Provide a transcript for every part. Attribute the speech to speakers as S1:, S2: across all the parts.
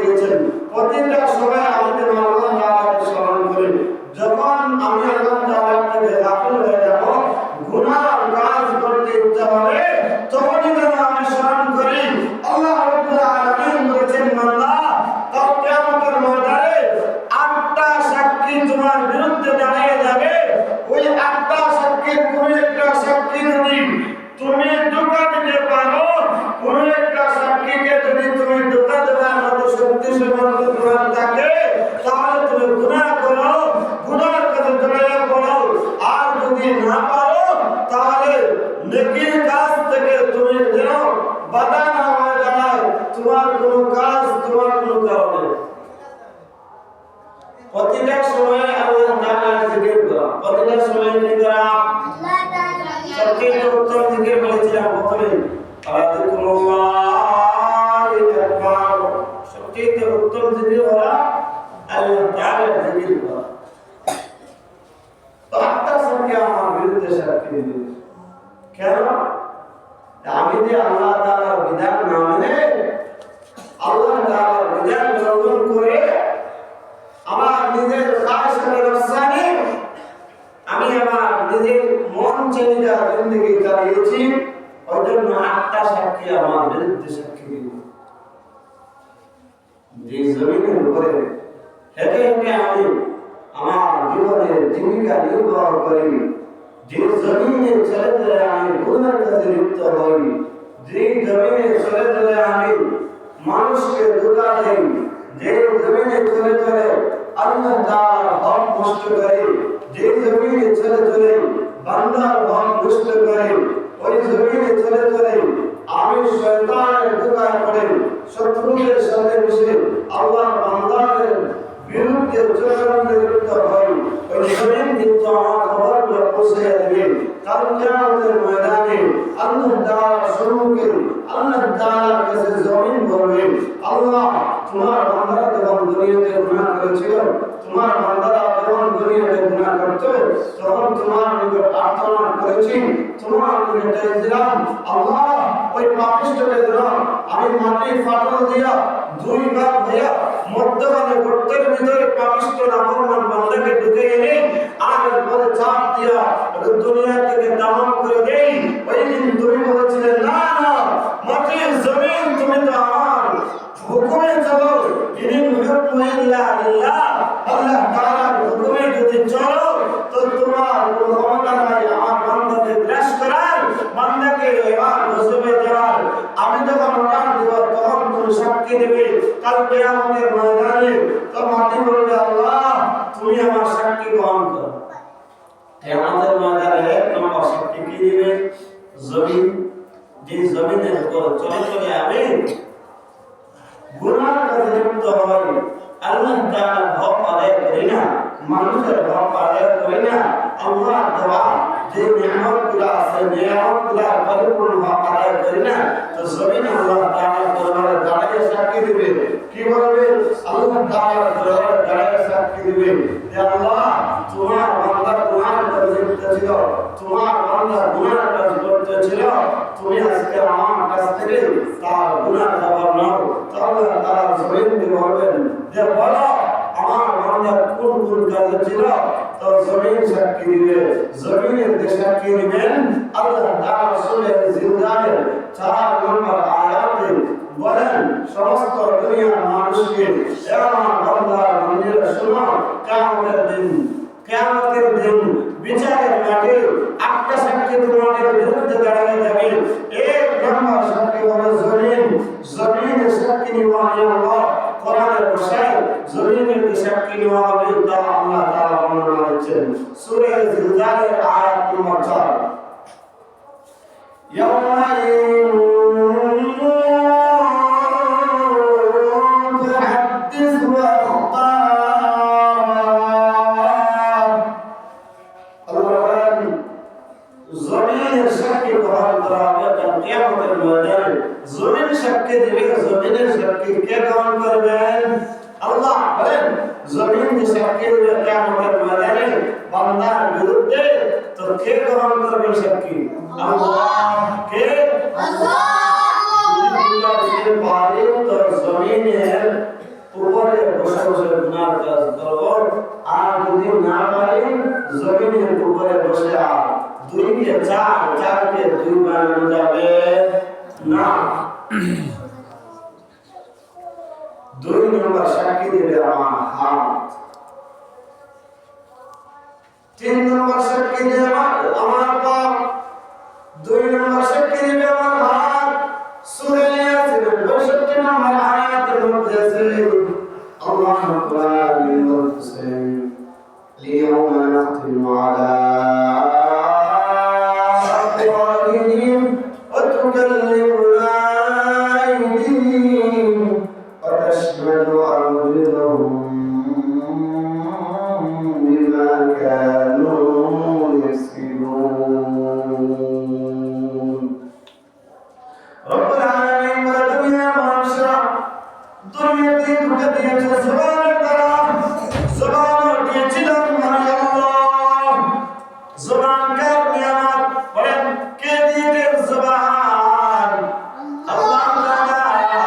S1: দিয়েছেন। প্রতিটা সময় আমি যেন আল্লাহ তাআলাকে স্মরণ করি। যখন আমি আল্লাহ তাআলা থেকে গাফিল হয়ে যাব, গুনাহ কাজ করতে ইচ্ছা হবে, তখনই যেন আমি স্মরণ করি আল্লাহ রাব্বুল আলামিন বলেছেন, বান্দা কাল কিয়ামতের ময়দানে 8টা সাক্ষী তোমার বিরুদ্ধে দাঁড়িয়ে যাবে। ওই 8টা সাক্ষীর কোন একটা সাক্ষী যদি তুমি ধোঁকা দিতে পারো, কোন একটা সাক্ষীকে যদি তুমি ধোঁকা দেওয়ার মতো শক্তি সামর্থ্য তোমার থাকে, তাহলে তুমি গুনাহ করো, গুনাহের কাছে জড়িয়ে পড়ো। আর যদি না পারো, তাহলে নেকির কাজ থেকে তুমি যেন বাধা না হয়ে দাঁড়ায় তোমার কোনো কাজ, তোমার কোনো কারণে। প্রতিটা সময় আল্লাহ তাআলার জিকির করা, প্রতিটা সময় কি করা? সবচেয়ে উত্তম জিকির বলেছিলাম প্রথমে, আল্লাহুল্লাহি আকবার। সবচেয়ে উত্তম জিকির হলো আল্লাহ তাআলার জিকির করা। তো আটটা সাক্ষী আমার বিরুদ্ধে সাক্ষী দিয়েছে। কেন? আমি যে আল্লাহ তাআলার বিধান না মেনে আল্লাহ তাআলার বিধান লঙ্ঘন করে আমার নিজের খায়সাতে নফসানি, আমি আমার নিজের মন চাহিদা জিন্দেগি চালিয়েছি, ওই জন্য 8টা সাক্ষী আমার বিরুদ্ধে সাক্ষী দিব। যে জমিনের উপরে হেঁটে হেঁটে আমি আমার জীবনের জীবিকা নির্বাহ করি, যে জমিনে চলে চলে আমি গুনাহের কাজে লিপ্ত হই, যে জমিনে চলে চলে আমি মানুষকে ধোঁকা দেই, যে জমিনে চলে চলে আল্লাহ তাআলার হক নষ্ট করি, যে জমিনে চলে চলে বান্দার হক নষ্ট করি, ওই জমিনে চলে চলে আমি শয়তানের ধোঁকায় পড়ে শত্রুদের সাথে মিশে আল্লাহর বান্দাদের বিরুদ্ধে চক্রান্তে লিপ্ত হই, ওই জমিন কিন্তু আমার খবরগুলো পৌঁছে দেবে। কাল কিয়ামতের ময়দানে আল্লাহ তাআলার সম্মুখে আল্লাহ তাআলার কাছে জমিন বলবে, আল্লাহ তোমার বান্দারা যখন দুনিয়াতে গুনাহ করেছিল, তোমার বান্দারা যখন দুনিয়াতে গুনাহ করত, তখন তোমার নিকট আর্তনাদ করেছি, তোমার নিকট চাইছিলাম, আল্লাহ ওই পাপিষ্ঠকে যেন আমি মাটির ফাটল দিয়া 2 ভাগ হইয়া মধ্যখানে গর্তের ভিতরে পাপিষ্ঠ নাফরমান বান্দাকে ঢুকে এনে আর এরপরে চাপ দিয়া দুনিয়া থেকে তামাম করে দেই। ওই দিন তুমি বলেছিলে, না না, মাটির জমিন তুমি তো আমার হুকুমে চলো, ইনিল হুকমু ইল্লা লিল্লাহ, আল্লাহ তাআলার হুকুমে যদি চলো তো তোমার কোনো ক্ষমতা নাই আমার বান্দাকে গ্রাস করার, বান্দাকে এবার গজবে দেওয়ার। আমি যখন অর্ডার দেব তখন তুমি সাক্ষী দেবে কাল কিয়ামতের ময়দানে। তো মাটি বলবে, আল্লাহ তুমি আমার সাক্ষী গ্রহণ করো। কিয়ামতের ময়দানে 1 নম্বর সাক্ষী কি দিবে? জমিন। যে জমিনের উপর চলে চলে আমি গুনাহের কাজে লিপ্ত হই, আল্লাহ তাআলার হক আদায় করি না, মানুষের হক আদায় করি না, আল্লাহ দেওয়া যে নিয়ামতগুলো আছে নিয়ামতগুলোর পরিপূর্ণ হক আদায় করি না, তো জমিন আল্লাহ তাআলার দরবারে দাঁড়িয়ে সাক্ষী দিবে। কি বলবে? আল্লাহ তাআলার দরবারে দাঁড়িয়ে সাক্ষী দিবে যে আল্লাহ তোমার বান্দা গুনাহের কাজে লিপ্ত ছিল, তোমার বান্দা গুনাহের কাজ করতেছিল, তুমি আজকে আমার কাছ থেকে তার গুনাহ জবাব নাও। তাহলে তারা জমিনকে বলবেন যে বলো আমার বান্দা কোন কোন কাজে ছিল, তো জমিন সাক্ষী দিবে। জমিনের যে সাক্ষী দিবেন আল্লাহ তাআলা সূরা জিলজালের 4 নম্বর আয়াতে বলেন, সমস্ত দুনিয়ার মানুষকে আমার বান্দার বান্দিরা শোনো, কিয়ামতের দিন বিচারের মাঠে 8টা সাক্ষী তোমাদের বিরুদ্ধে দাঁড়িয়ে যাবে। 1 নম্বর সাক্ষী হলো জমিন। জমিনের সাক্ষী নেওয়া আল্লাহ কোরআনের ভাষায় জমিনের সাক্ষী নেওয়া হবে, তা আল্লাহ তাআলা বর্ণনা করেছেন সূরা জিলজালের আয়াত নম্বর 4। জমিনের সাক্ষী গ্রহণ করা হবে কিয়ামতের ময়দানে। জমিন সাক্ষী দিবে, জমিনের সাক্ষী কে গ্রহণ করবেন? আল্লাহ বলেন, জমিন যে সাক্ষী দিবে কিয়ামতের ময়দানে বান্দার বিরুদ্ধে, তো কে গ্রহণ করবে সাক্ষী? আল্লাহ। কে? আল্লাহ। তো জমিনের গুনার কাজ করব আর যদি না পারি জমিনের উপরে বসে আর 2 কে 4 4 কে 2 বানানো যাবে না। 2 নম্বর সাক্ষী দেবে আমার হাত, 3 নম্বর সাক্ষী দেবে আমার পা, 2 নম্বর সাক্ষী দেবে আমার হাত। সূরা ইয়াসিনের 62 নম্বর আয়াতের মধ্যে আছে আল্লাহ রাব্বুল আলামিন বলছেন লিয়াউমা নাখতিমু আলা আফওয়াহিহিম ওয়া তুকাল্লিমুনা আইদিহিম ওয়া তাশহাদু আরজuluhum বিমা কানু ইয়াকসিবুন। রব্বুল আলামিন বলে দুনিয়ার মানুষরা দুনিয়াতে ধোঁকা দিয়েছে জবানের দ্বারা, জবান দিয়েছিলাম আমি আল্লাহ। জবান কার নিয়ামত? বলেন কে দিয়েছে জবান? আল্লাহ তাআলা।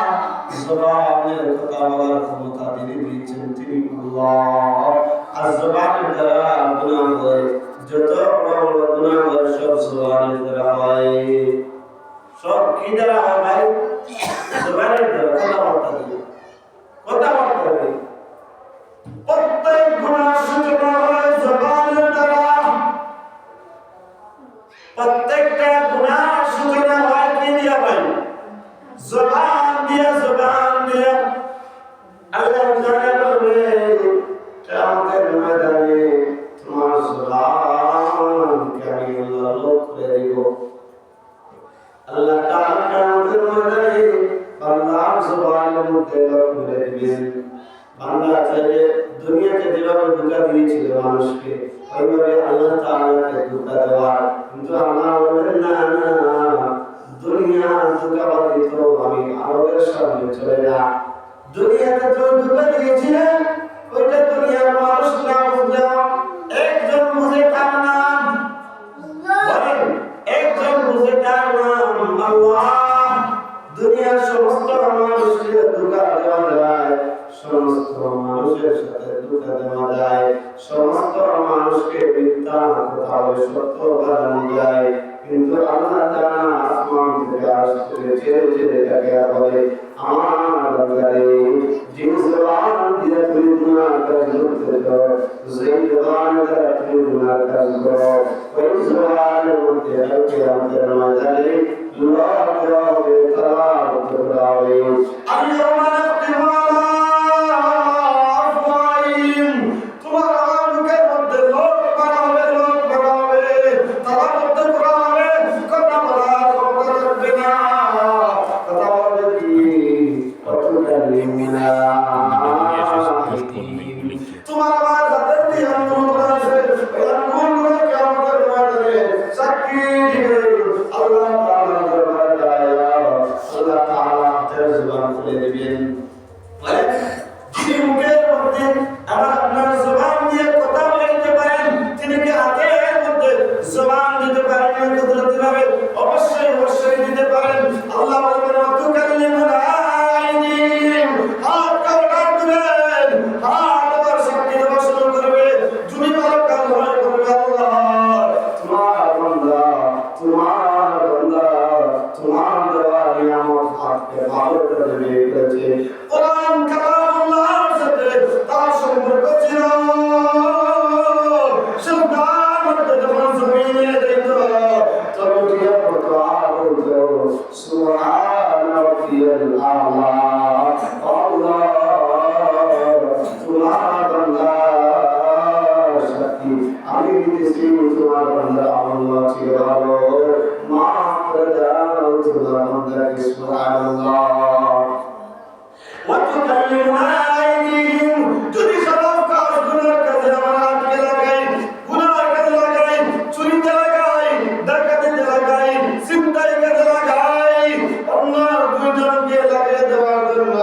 S1: জবানের কথা বলার ক্ষমতা যিনি দিয়েছেন তিনি আল্লাহ। আর জবানের দ্বারা গুনাহ হয়, যত বড় বড় গুনাহ হয় সব জবানের দ্বারা হয়। সব কি দ্বারা হয় ভাই? জবানের দ্বারা, কথাবার্তা দিয়ে, কথাবার্তা দিয়ে। প্রত্যেক গুনাহ সূচনা হয় জবানের দ্বারা। প্রত্যেকটা গুনাহ সূচনা হয় কি দিয়া ভাই? জবান দিয়া, জবান দিয়া। আল্লাহ তাআলা বলবে কিয়ামতের ময়দানে তোমার জবানকে আমি আল্লাহ লোক করে দিব। আল্লাহ তাআলা কিয়ামতের ময়দানে বান্দার জবানের মধ্যে লোক করে দিবেন। বান্দা চাইলে দুনিয়াতে যেভাবে ধোঁকা দিয়েছিল মানুষকে, ওইভাবে আল্লাহ তাআলাকে ধোঁকা দেওয়ার, কিন্তু আল্লাহ বলেন না না, দুনিয়ার ধোঁকাবাজি তো আমি আরবের সামনে চলে না। দুনিয়াতে তো ধোঁকা দিয়েছিলেন, ওইটা দুনিয়ার মানুষ না বুঝলাম, একজন বুঝে তার নাম বলেন, একজন বুঝে তার নাম আল্লাহ। দুনিয়ার সমস্ত মানুষকে ধোঁকা দেওয়া যায়, সমস্ত মানুষের সাথে ধোঁকা দেওয়া যায়, সমস্ত মানুষকে মিথ্যা কথা বলে সত্য বানানো যায়, কিন্তু আল্লাহ তাআলা আসমান থেকে আসতে ছেড়ে ছেড়ে তাকে বলে আমার বান্দারে যে জবান দিয়ে তুমি গুনাহ কাজ করতেছো, যে জবান দ্বারা তুমি গুনাহ কাজ করো, ওই জবানের মধ্যে কিয়ামতের ময়দানে লোক হবে, তালাওয়াত হবে। আল্লাহুম্মা নাখতিমু আলা আফওয়াহিহিম, তোমার মুখের মধ্যে লোক বানাবে, লোক বানাবে, তালাওয়াত করা হবে, কথা বলা ক্ষমতা থাকবে না। কথা বলবে কি? অতুকাল্লিমুনা তোমার আমার হাতের দিয়ে আঙ্গুল আছে, ওই আঙ্গুলগুলো কিয়ামতের ময়দানে সাক্ষী দিবে। আল্লাহ তাআলা দরবারে দাঁড়ায়া আল্লাহ তাআলা হাতের জবান খুলে দিবেন। যিনি মুখের মধ্যে আবার আপনার জবান দিয়ে কথা বলতে পারেন, তিনি কি হাতের মধ্যে জবান দিতে পারেন না? কুদরতি ভাবে অবশ্যই অবশ্যই দিতে পারেন। আল্লাহ বলবেন অতুকাল্লিমুনা আইদিহিম, হাত কাটার দিবেন, হাত আবার সাক্ষী দেওয়া শুরু করবে। যদি বলো কাল হয় বলবে আল্লাহ তোমার বান্দা, তোমার বান্দা, তোমার দেওয়া নিয়ামত হাতকে ভালো করে নিয়ে গেছে। কোরআন কালামুল্লাহর সাথে তার সম্পর্ক ছিল, সন্তান মধ্যে যখন জমিনে যেত তখন উঠিয়া পড়তো আর বলতো সুবহানা রাব্বিয়াল আ'লা। আল্লাহ তোমার বান্দা সাক্ষী, আমি দিতেছি তোমার বান্দা আল্লাহ ছিল ভালো, মাফ করে দাও তোমার বান্দাকে। সুবহানাল্লাহ। وتكلمنا أيديهم, যদি খারাপ কাজ গুনার কাজে আমরা আটকে লাগাই, গুনার কাজে লাগাই, চুরিতে লাগাই, ডাকাতিতে লাগাই, ছিনতাই কাজে লাগাই, অন্য দুইজনকে লাগিয়ে দেওয়ার জন্য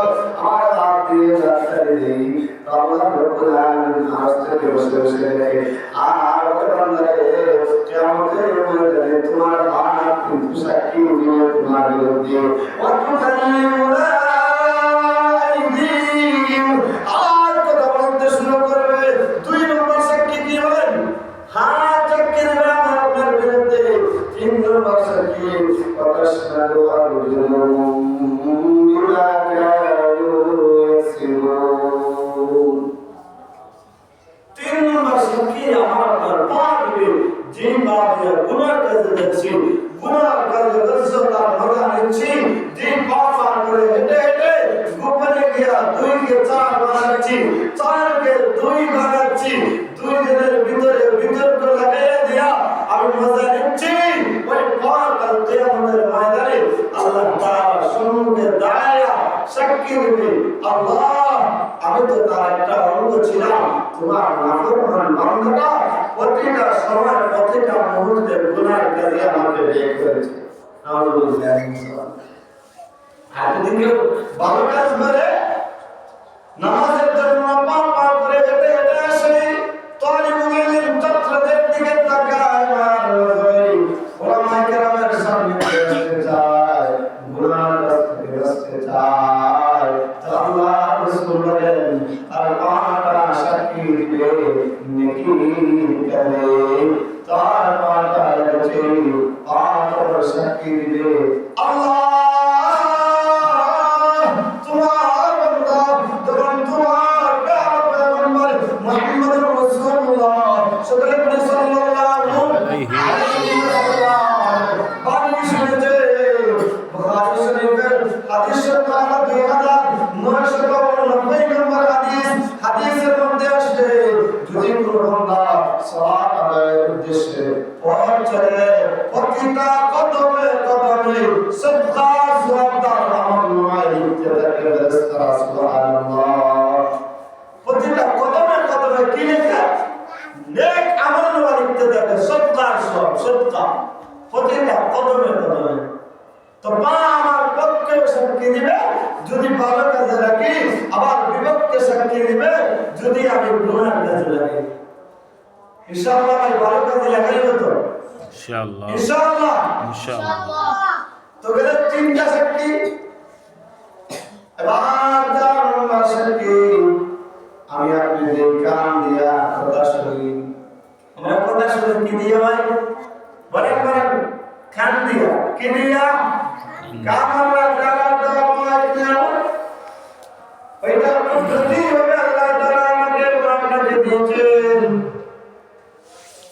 S1: আমার হাত দিয়ে রাস্তায় দেই, আল্লাহ রব্বুল আলামিন আস্তে বসে বসে দেখে আর ওই বান্দারে কিয়ামতের ময়দানে তোমার হাত কিন্তু সাক্ষী দিবে তোমার বিরুদ্ধে। وتكلمنا আর কথা 2 কে 4 বানাচ্ছি, 4 কে 2 বানাচ্ছি, 2 দিনের ভিতরে বিতর্ক লাগাইয়া দিয়া আমি মজা নিচ্ছি। ওই পরকাল কিয়ামতের ময়দানে আল্লাহ তাআলা সম্মুখে দাঁড়ায়া সাক্ষী দিবে, আল্লাহ আমি তো তার একটা অঙ্গ ছিলাম, তোমার নাফরমান বান্দাটা প্রতিটা সময় প্রতিটা মুহূর্তে গুনাহ করে আমাকে বের করেছে। আলহামদুলিল্লাহ। আর যদি কেউ ভালো কাজ করে, নামাজের জন্য পাপ করে হেঁটে হেঁটে আসে, তালিবুল ইলম ছাত্রদের দিকে তাকায় আর ওলামায়ে কেরামের সামনে বসতে চায়, গুনাহ থেকে বাঁচতে চায়, তো আল্লাহ রাসূল বলেন আর পাঁচটা সাক্ষী দিবে নেকি করে, তার পাঁচটা আছে পাঁচটা সাক্ষী দিবে আল্লাহ যদি ভালো কাজে রাখি, আবার বিপক্ষে সাক্ষী দিবে যদি আমি গুনাহ কাজে রাখি। ইনশাআল্লাহ ভাই ভালো কাজে লাগাইব তো ইনশাআল্লাহ ইনশাআল্লাহ ইনশাআল্লাহ। তো গেলে তিনটা সাক্ষী, এবার চার নম্বর সাক্ষী আমি আপনি যে কান দিয়া কথা শুনি, আমরা কথা শুনি কি দিয়ে ভাই বলেন বলেন, কান দিয়া, কি দিয়া? কান আমরা ওইটা পদ্ধতি হবে আল্লাহ তাআলা আমাকে আপনাকে দিয়েছেন।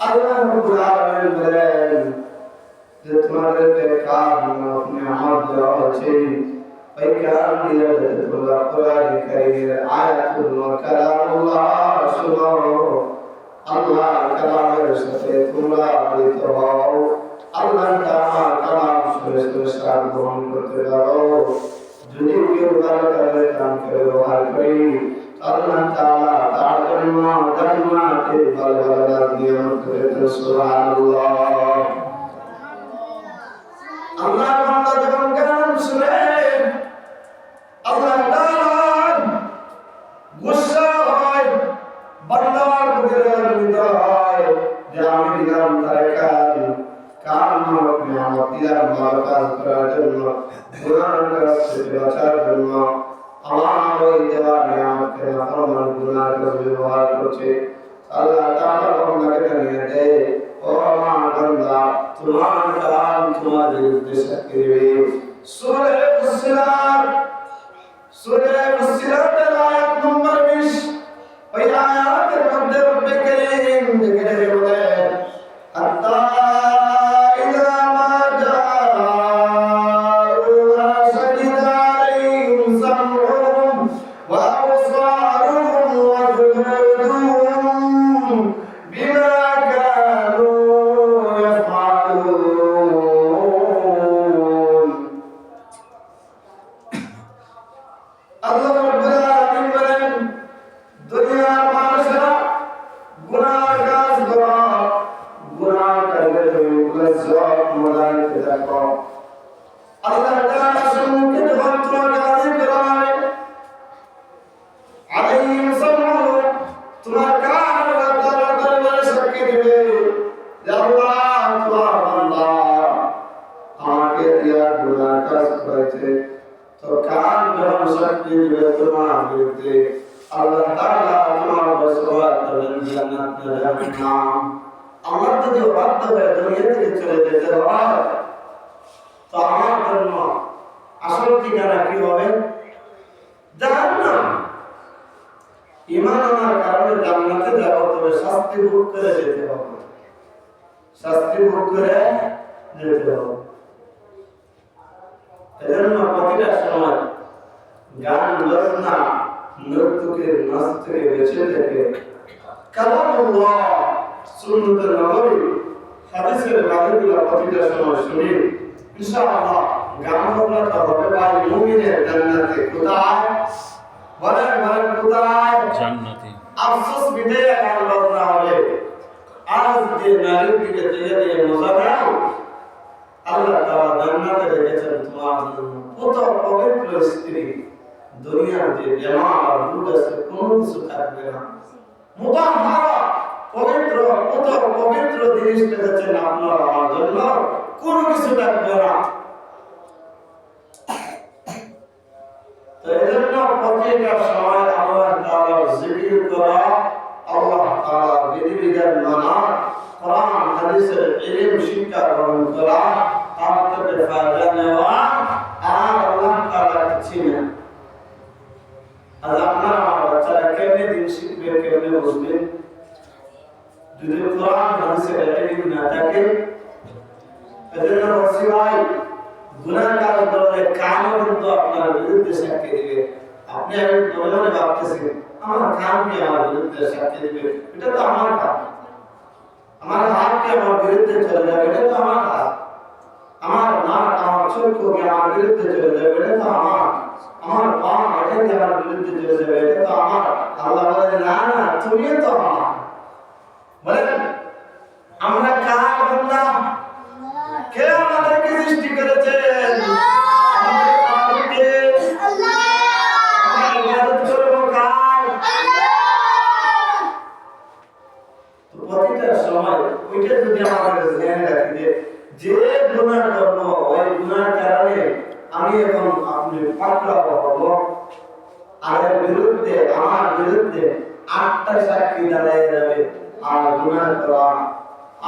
S1: আল্লাহ রাব্বুল আলামিন বলেন যে তোমাদেরকে কান আপনি আমার দেওয়া হয়েছে, ওই কান দিয়ে তোমরা কোরআন কারীমের আয়াতুল কালামুল্লাহ শুনো, আল্লাহ কালামের সাথে তোমরা মিলিত হও, আল্লাহ তাআলা কালাম শুনে শুনে সার গ্রহণ করতে পারো। যদি কেউ ভালো কাজে কাম করে ব্যবহার করে, আল্লাহ তাআলা তার জন্য জান্নাতে ভালো ভালো নিয়ামত করে দেন। সুবহানাল্লাহ। আল্লাহ বান্দা যখন কালাম শুনে আল্লাহ তাআলা গুসা হয়, বান্দার প্রতি রাগান্বিত হয় যে আমি দিলাম তার কান নিয়ামত দিলাম ভালো কাজ করার জন্য, গুনাহ থেকে বাঁচার জন্য, আমার ওই দেওয়া নিয়ামতকে নাফরমান গুনাহ করে ব্যবহার করছে। আল্লাহ তাআলা বান্দাকে জানিয়ে দেয়, ও আমার বান্দা তোমার কান তোমার বিরুদ্ধে সাক্ষী দিবে। সূরা ফুসিলাত, সূরা ফুসিলাতের আয়াত নম্বর 20, ওই আয়াতের মধ্যে রব্বে কারীম দেখে বলেন আত্তা আমার যদি বাধ্য হয়ে দুনিয়া থেকে চলে যেতে হয়, তো আমার জন্য আসল ঠিকানা কি হবে? জাহান্নাম। ঈমান আনার কারণে জান্নাতে যাব, তবে শাস্তি ভোগ করে যেতে হবে, শাস্তি ভোগ করে যেতে হবে। এজন্য প্রতিটা সময় গান বাজনা জিকির নাচ থেকে বেঁচে থেকে কালামুল্লাহ সুন্নাতুল নবী হাদিসের বাণীগুলো প্রতিটা সময় শুনি ইনশাআল্লাহ গান বাজনাটা হবে ভাই মুমিনের জান্নাতে কোথায় বলেন বলেন কোথায় জান্নাতে আফসোস বিদে গান বাজনা হবে আজ যে নারীর দিকে চেয়ে মজা দাও আল্লাহ তাআলা জান্নাতে রেখেছেন তোমার জন্য কত পবিত্র স্ত্রী দুনিয়ার যে বেমার আর রোগ আছে কোনো কিছু থাকবে না মুতাহহারা পবিত্র কত পবিত্র জিনিস রেখেছেন আপনার আমার জন্য কোনো কিছু থাকবে না তো এজন্য প্রত্যেকটা সময় আল্লাহ তাআলার জিকির করা আল্লাহ তাআলার বিধিবিধান মানা কোরআন হাদিসের ইলম শিক্ষা গ্রহণ করা তার থেকে ফায়দা নেওয়া আর আল্লাহ তাআলাকে চিনা আজ আপনারা আমার বাচ্চারা কেমনে দিন শিখবে কেমনে বুঝবে যদি কোরআন হাদিসের ইলম না থাকে এজন্য বলছি ভাই গুনাহ কাজ করলে কানও কিন্তু আপনার বিরুদ্ধে সাক্ষী দিবে আপনি আমি মনে মনে ভাবতেছেন আমার কান কি আমার বিরুদ্ধে সাক্ষী দিবে এটা তো আমার কাজ আমার হাত কি আমার বিরুদ্ধে চলে যাবে এটা তো আমার কাজ আমার নাক আমার চক্ষু কি আমার বিরুদ্ধে চলে যাবে এটা তো আমার পা এটা কি আমার বিরুদ্ধে চলে যাবে এটা তো আমার আল্লাহ বলে না না তুমিও তো আমার বলেন আমরা কার বান্দা কে আমাদেরকে সৃষ্টি করেছেন আমাদেরকে আল্লাহ আমরা ইবাদত করব কার আল্লাহ তো প্রতিটা সময় ওইটা যদি আমাদের জেনে রাখি যে গুনাহ করব ওই গুনাহর কারণে আমি এখন আপনি পাকড়াও হব আর বিরুদ্ধে আমার বিরুদ্ধে 8টা সাক্ষী দাঁড়িয়ে যাবে আর গুনাহ করা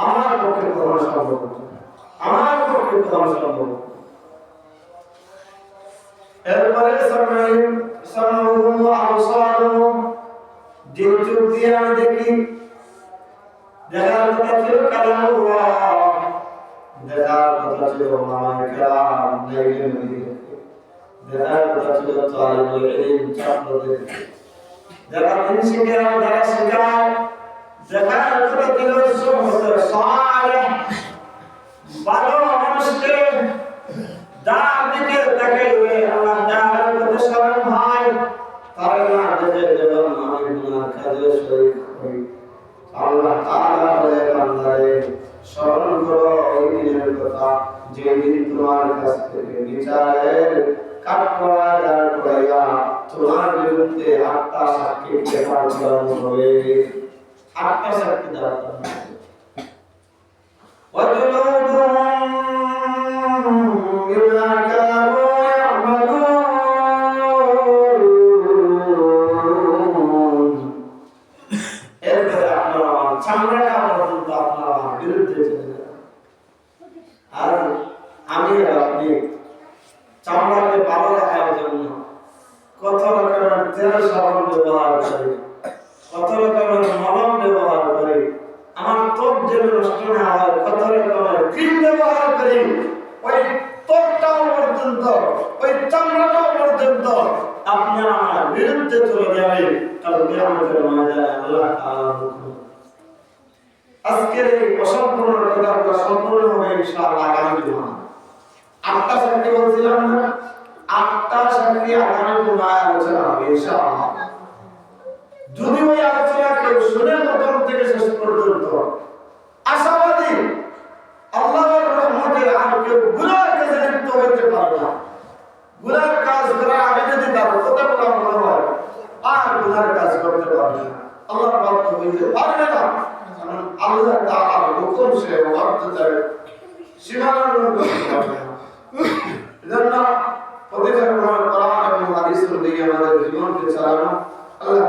S1: আমার পক্ষে কোনো সম্ভব আমার পক্ষে কোনো সম্ভব এরপরে সামউহুম ওয়া আবসারুহুম যে চোখ দিয়ে আমি দেখি দেখার কথা ছিল কালামুল্লাহ দেখার কথা ছিল মালায়েকা নাইলেন দেখার কথা ছিল তালিবুল ইলম ছাত্রদের যারা দিন শিখে যারা শেখায় দেখার কথা ছিল সুহবত সালেহ ভালো মানুষকে যার দিকে তাকাইলে আল্লাহ তাআলার কথা স্মরণ হয় তার না দেখে যেমন আমি গুনাহ কাজে শরীক হই আল্লাহ তাআলা বলে বান্দারে স্মরণ করো ওই দিনের কথা যেদিন তোমার কাছ থেকে বিচারের কাঠগড়া দাঁড় করাইয়া তোমার বিরুদ্ধে 8টা সাক্ষীকে পাঠ করানো হবে 8টা সাক্ষী দাঁড় করানো হবে بما كانوا يعملون এরপরে আপনারা চামড়াটা পর্যন্ত আপনারা বিরুদ্ধে চলে যাবেন আর আমি আপনি চামড়াকে ভালো রাখার জন্য কত রকমের তেল সাবান ব্যবহার করি কত রকমের মলম ব্যবহার করি আমার ত্বক যেন নষ্ট না হয় কত রকমের ক্রিম ব্যবহার করি ওই ত্বকটাও পর্যন্ত ওই চামড়াটাও পর্যন্ত আপনারা আমার বিরুদ্ধে চলে যাবে কাল কিয়ামতের ময়দানে আল্লাহ তাআলার হুকুম আজকের এই অসম্পূর্ণ কথাটা সম্পূর্ণ হবে ইনশাআল্লাহ আগামী জুমা 8টা সাক্ষী বলছিলাম না 8টা সাক্ষী আগামী জুমায় আলোচনা হবে ইনশাআল্লাহ যদি ওই আলোচনা কেউ শুনে প্রথম থেকে শেষ পর্যন্ত আশাবাদী আল্লাহর রহমতে আর কেউ গুনার কাজে লিপ্ত হতে পারে না গুনার কাজ করার আগে যদি তার কথা বলা মনে হয় আর গুনার কাজ করতে পারবে না আল্লাহর বাধ্য হইতে পারবে না কারণ আল্লাহ তাআলার হুকুম সে ওয়াক্ততার সীমালঙ্ঘন করতে পারবে না এজন্য প্রতিটা কোরআন এবং হাদিসের দিকে আমাদের জীবনকে চালানো আল্লাহ